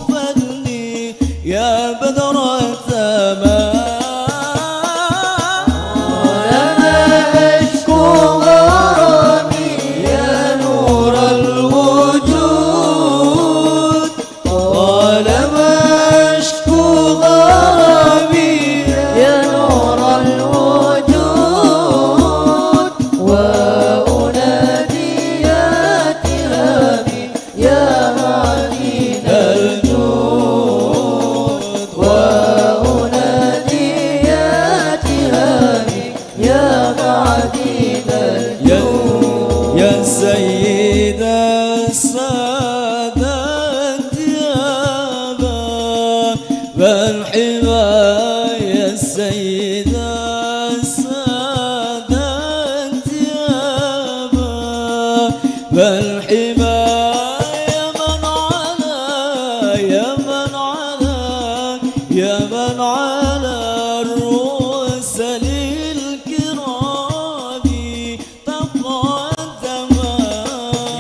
فني يا بدر التمام طالما أشكو غرامي يا نور الوجود طالما أشكو غرامي يا نور الوجود وأنادي يا تهامي يا معدن الجود وأنادي يا تهامي يا معدن الجود يا سيد السادات يا باب الحمى يا سيد السادات يا باب الحمى يا من على يا من على يا من على الرسل الكرام تقدم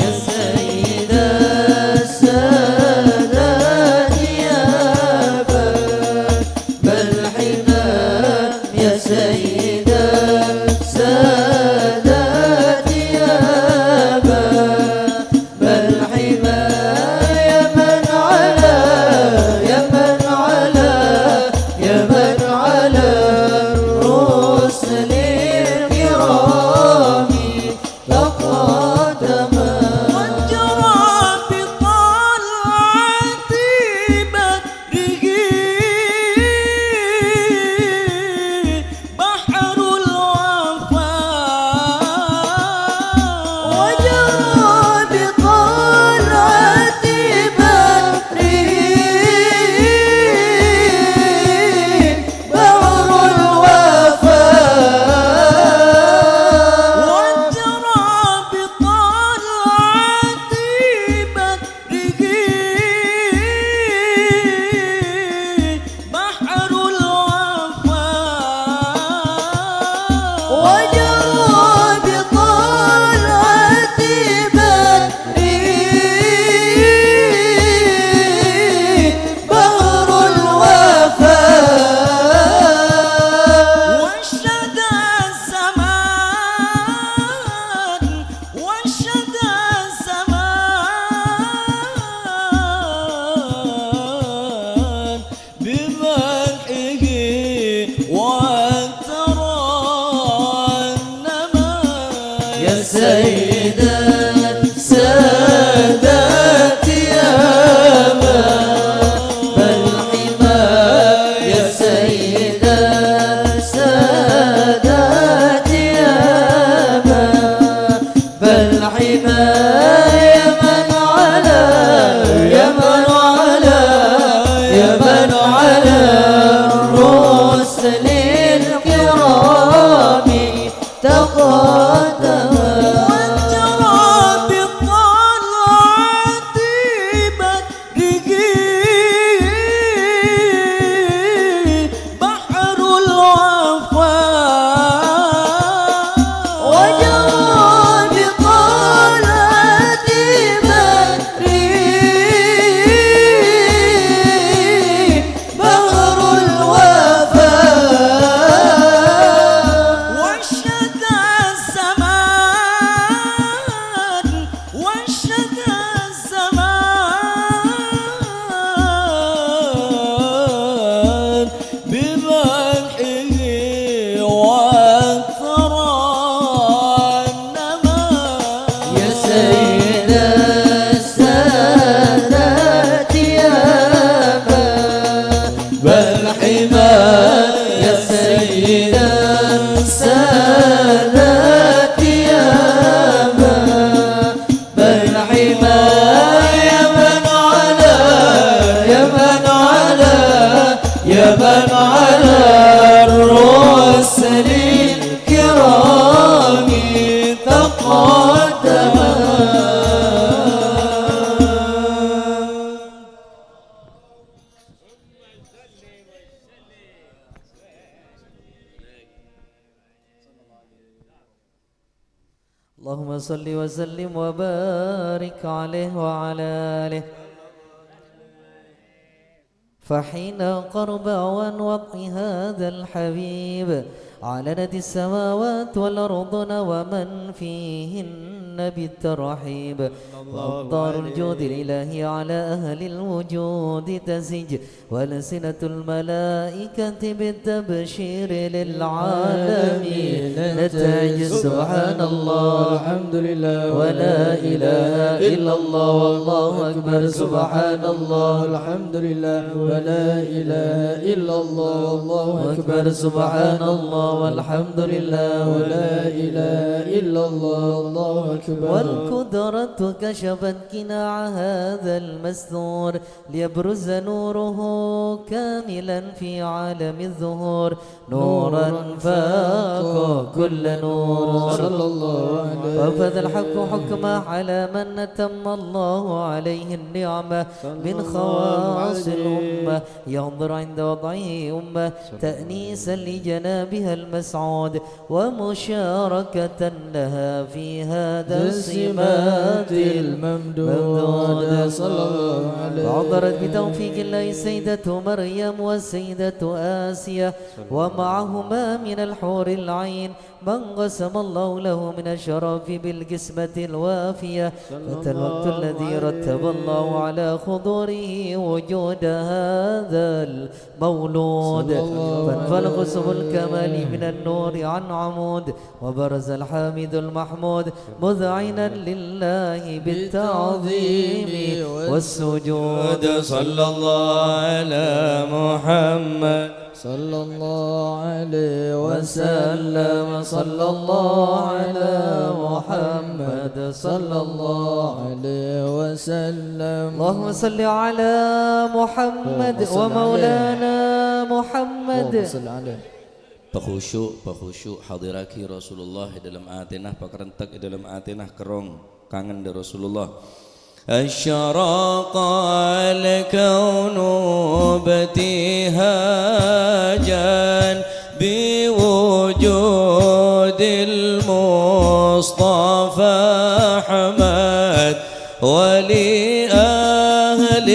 يا سيد السادات يا باب الحمى يا سيد السادات يا باب الحمى يا من على يا من على يا من على الرسل الكرام تقدم وجرى بطلعة بدره بحر الوفاء وجرى بطلعة بدره بحر الوفاء وجرى بطلعة بدره بحر الوفاء وجرى بطلعة بدره بحر الوفاء وانشدى الزمان وانشدى الزمان بمدحه وترنما يا سيد السادات يا باب الحمى يا سيد السادات يا باب الحمى يا من على يا من اللهم صل وسلم وبارك عليه وعلى آله. فحين قرب أوان وضع هذا الحبيب علنت السماوات والأرض ومن فيهن بالترحيب، وأمطار الجود الإلهي على أهل الوجود تزج، وألسنة الملائكة بالتبشير للعالمين نتاج. سبحان الله الحمد لله ولا إله إلا الله والله أكبر. سبحان الله الحمد لله ولا إله إلا الله والله أكبر. سبحان الله والحمد لله ولا إله إلا الله والله أكبر. والقدرة كشفت قناع هذا المستور ليبرز نوره كاملا في عالم الظهور، نورا فاق كل نور. صلى الله عليه وفذ الحق حكمه على من أتم الله عليه النعمة من خواص الأمة، ينظر عند وضعه أمة تأنيسا لجنابها المسعود ومشاركة لها في هذا السمات الممدودة. صلى الله عليه. وعبرت بتوفيق الله السيدة مريم والسيدة آسيا ومعهما من الحور العين من قسم الله له من الشرف بالقسمة الوافية. فتى الوقت الذي رتب الله على خضوره وجود هذا المولود، فانفلق سبل الكمال من النور عن عمود، وبرز الحامد المحمود مذعنا لله بالتعظيم والسجود. صلى الله على محمد صلى الله عليه وسلم. صلى الله على محمد صلى الله عليه وسلم. اللهم صل على محمد ومولانا محمد. صل عليه. Pakhusyuk hadiraki Rasulullah dalam atinah pakerentek dalam atinah kerong kangen dari Rasulullah. أشرق الكون ابتهاجا بوجود المصطفى أحمد، ولأهل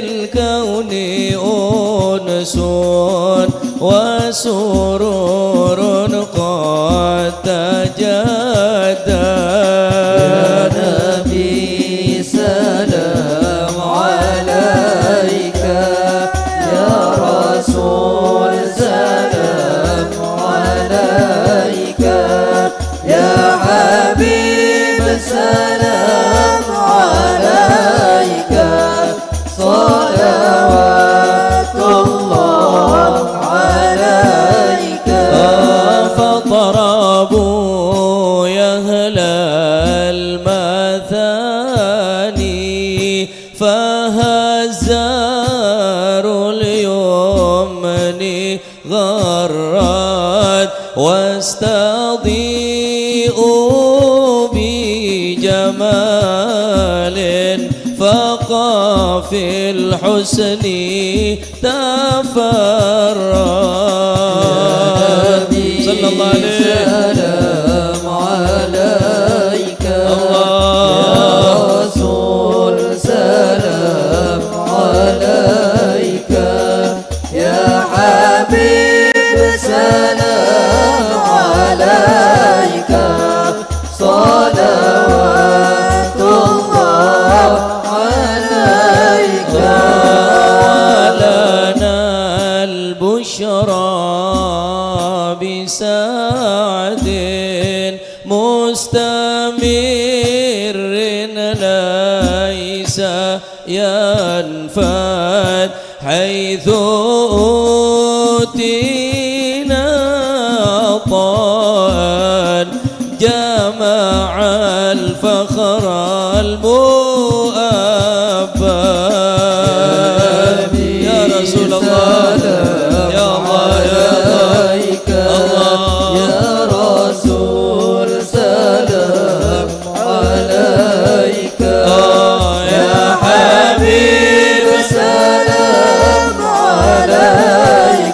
الكون أنس وسرور قد تجدد. سلام عليك يا رسول، سلام عليك يا حبيب، سلام عليك صلوات الله عليك. فطربوا يا أهل المثاني فهزار اليمن غرد واستضيئوا بجمال فقى في الحسن تفرد. صلى الله عليه. سلام عليك يا رسول، سلام عليك يا حبيب، سلام عليك صلوات الله عليك. لنا البشرى بسعد مستمر ليس ينفد، حيث أوتينا طال جمع الفخر المؤبد. يا رسول الله يا الله يا الله يا رسول، سلام عليك يا حبيب، سلام عليك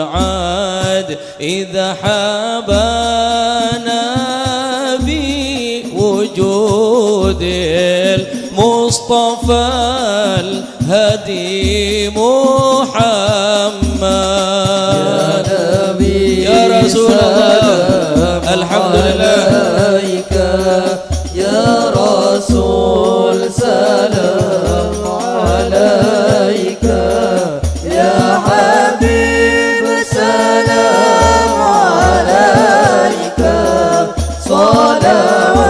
العاد إذا حبانا بوجود المصطفى الهدي محمد يا رسول الله الحمد لله عليك يا رسول سلام عليك يا حبيب سلام عليك صلوات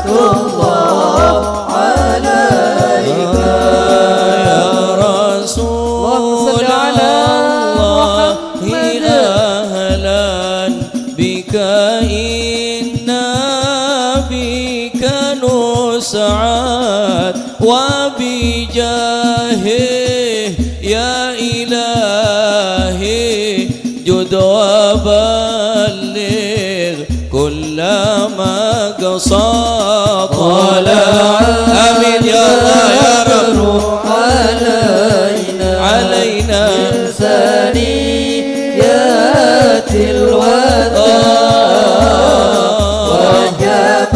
الله عليك يا رسول الله أهلا بك إنا بك نسعد وبجاهه يا إلهي جد وبلغ كل ما قصد طلع آمين يا الله يا رب علينا ثنيات الوداع وجب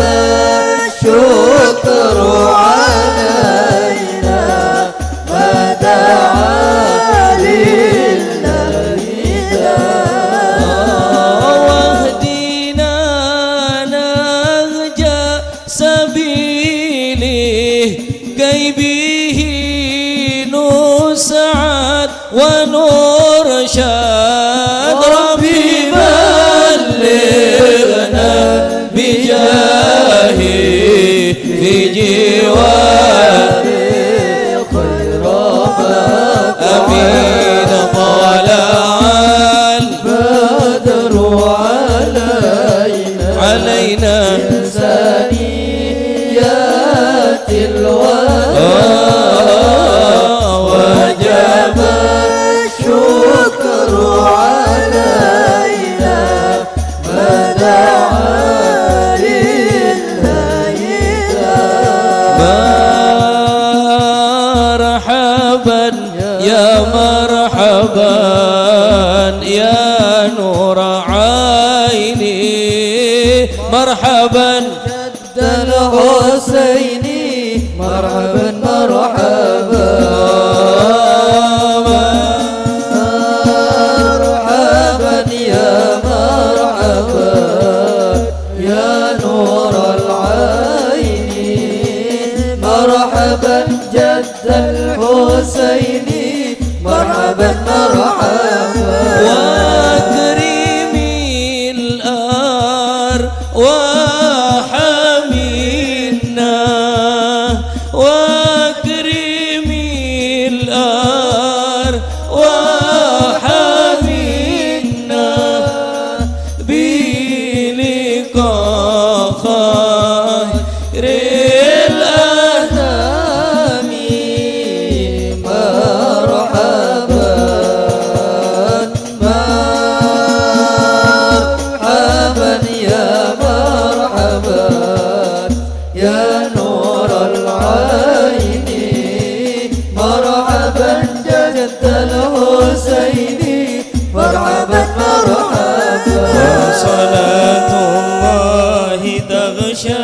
الشكر علينا ما دعا لله واهدنا نهج سبيله كي به نسعد ونرشد ربي بلغنا بجاهه في جواره خير أمين طلع البدر علينا علينا ثنيات الوداع وجب الشكر علينا ما دعا لله مرحبا يا مرحبا يا نور عيني مرحبا جد الحسيني مرحبا مرحبا مرحبا يا مرحبا يا نور العين مرحبا جد الحسيني مرحبا مرحبا واكرمي الأرواح منا واكرمي الأرواح منا بلقاء خير الأنام مرحبا مرحبا يا مرحبا يا نور العين مرحبا جد الحسيني مرحبا مرحبا صلاة الله تغشى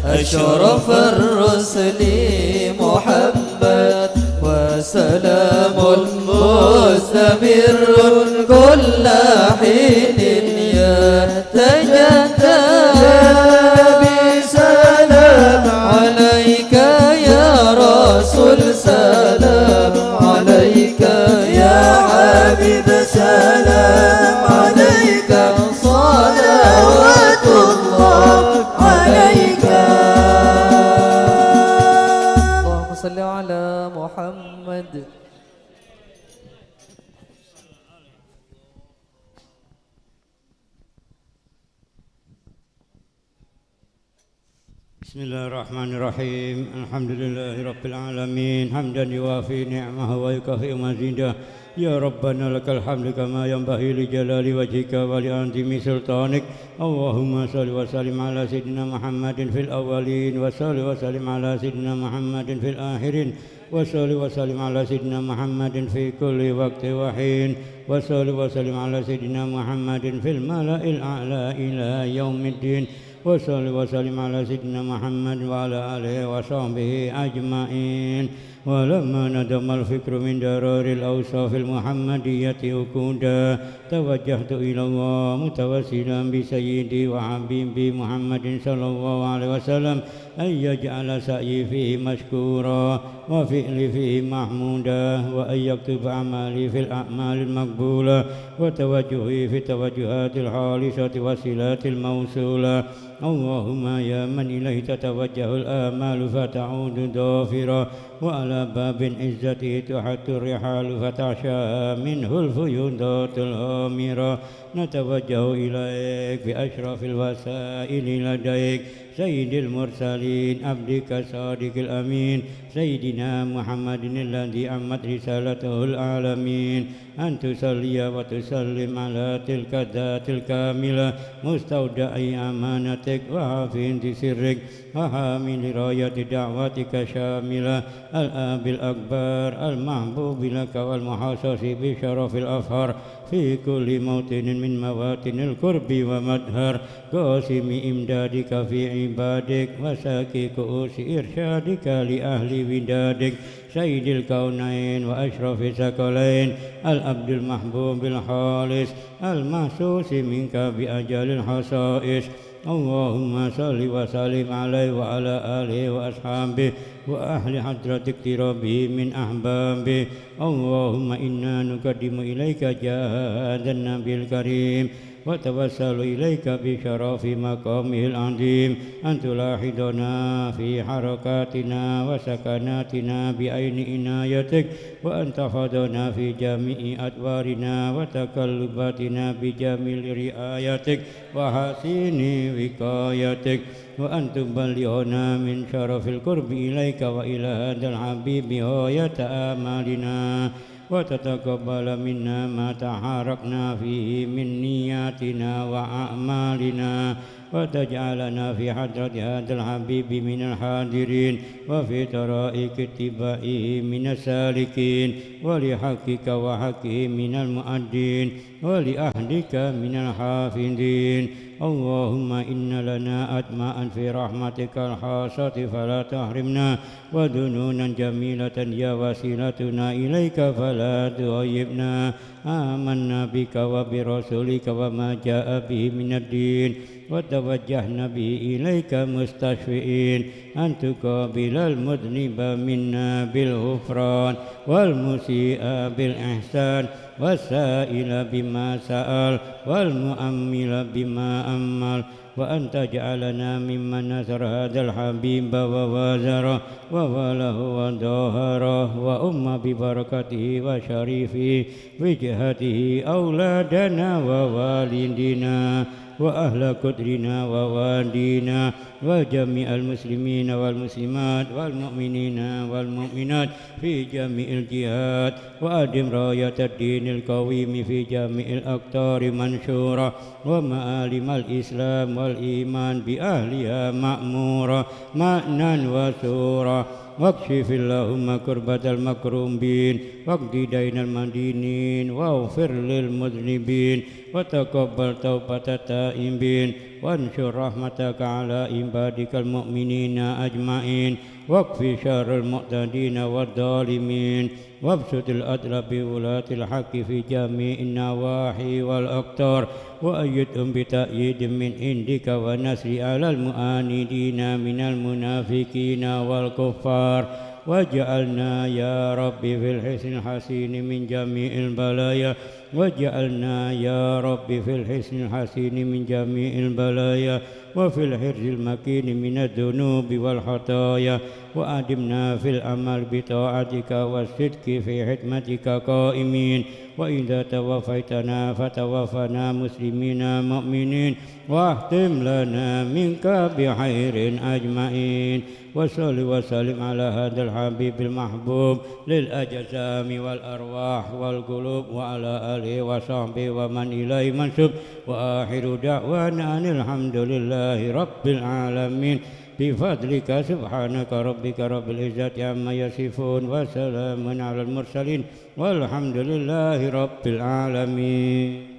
أشرف الرسل محمد وسلام مستمر كل حين يتجدد بسلام عليك يا رسول سلام عليك يا حبيب سلام عليك صلوات الله عليك اللهم صل على محمد بسم الله الرحمن الرحيم الحمد لله رب العالمين حمدا يوافي نعمه ويكافئ مزيده يا ربنا لك الحمد كما ينبغي لجلال وجهك ولعظيم سلطانك اللهم صل وسلم على سيدنا محمد في الأولين وصل وسلم على سيدنا محمد في الآخرين وصل وسلم على سيدنا محمد في كل وقت وحين وصل وسلم على سيدنا محمد في الملأ الأعلى إلى يوم الدين وصل وسلم على سيدنا محمد وعلى آله وصحبه أجمعين ولما ندم الفكر من درار الأوصاف المحمدية وكودا توجهت إلى الله متوسلا بسيدي وحبيبي محمد صلى الله عليه وسلم أن يجعل سعي فيه مشكورا وفعلي فيه محمودا وأن يكتب أعمالي في الأعمال المقبولة وتوجهي في التوجهات الخالصة والصلات الموصولة اللهم يا من إليه تتوجه الآمال فتعود ضافرة وعلى باب عزته تحت الرحال فتعشى منه الفيوضات الهامرة نتوجه إليك بأشرف الوسائل لديك سيد المرسلين عبدك صادق الأمين سيدنا محمد الذي عمت رسالته العالمين أن تصلي وتسلم على تلك الذات الكاملة مستودع أمانتك وحافظ سرك وحامل راية دعوتك شاملة الآب الأكبر المحبوب لك والمحاصص بشرف الأفهار في كل موطن من مواطن القرب ومدهر قاسم إمدادك في عبادك وساكي كؤوس إرشادك لأهل ودادك سيد الكونين وأشرف الثقلين العبد المحبوب الخالص المحسوس منك بأجل الخصائص اللهم صل وسلم عليه وعلى آله وأصحابه وأهل حضرة اقترابه من أحبابه اللهم إنا نقدم إليك جاه النبي الكريم وتوسل إليك بشرف مقامه العظيم أن تلاحظنا في حركاتنا وسكناتنا بعين عنايتك وأن تحفظنا في جميع أدوارنا وتقلباتنا بجميل رعايتك وحسين وقايتك وأن تبلغنا من شرف القرب إليك وإلى هذا الحبيب غاية آمالنا وتتقبل منا ما تحركنا فيه من نياتنا وأعمالنا وتجعلنا في حضرة هذا الحبيب من الحاضرين وفي طرائق اتباعه من السالكين ولحقك وحقه من المؤدين ولأهلك من الحافظين اللهم إن لنا أطماعا في رحمتك الخاصة فلا تحرمنا وذنونا جميلة يا وسيلتنا إليك فلا تغيبنا آمنا بك وبرسولك وما جاء به من الدين وتوجهنا به إليك مستشفئين أن تقابل المذنب منا بالغفران والمسيء بالإحسان والسائل بما سأل والمؤمل بما أمل وأن تجعلنا ممن نصر هذا الحبيب ووازره ووله وظاهره وأم ببركته وشريفه وجهته أولادنا ووالدنا وأهل قدرنا ووالدينا وجميع المسلمين والمسلمات والمؤمنين والمؤمنات في جميع الجهات وأدم راية الدين القويم في جميع الأقطار منشورة ومعالم الإسلام والإيمان بأهلها مأمورة مأنا وسورة واكشف اللهم كربة المكروبين واقض دين المدينين واغفر للمذنبين وتقبل توبة التائبين وانشر رحمتك على عبادك المؤمنين أجمعين واكف شر المعتدين والظالمين وابسط الأدر بولاة الحق في جميع النواحي والأقطار وأيدهم بتأييد من عندك ونصر على المؤاندين من المنافقين والكفار واجعلنا يا رب في الحسن الحسين من جميع البلايا واجعلنا يا رب في الحسن الحسين من جميع البلايا وفي الحرز المكين من الذنوب والخطايا وأدمنا في العمل بطاعتك والصدق في حكمتك قائمين وإذا توفيتنا فتوفنا مسلمين مؤمنين واختم لنا منك بخير أجمعين وصل وسلم على هذا الحبيب المحبوب للأجسام والأرواح والقلوب وعلى آله وصحبه ومن إليه منسوب وآخر دعوانا أن الحمد لله رب العالمين بفضلك سبحانك ربك رب العزة عما يصفون وسلام على المرسلين والحمد لله رب العالمين.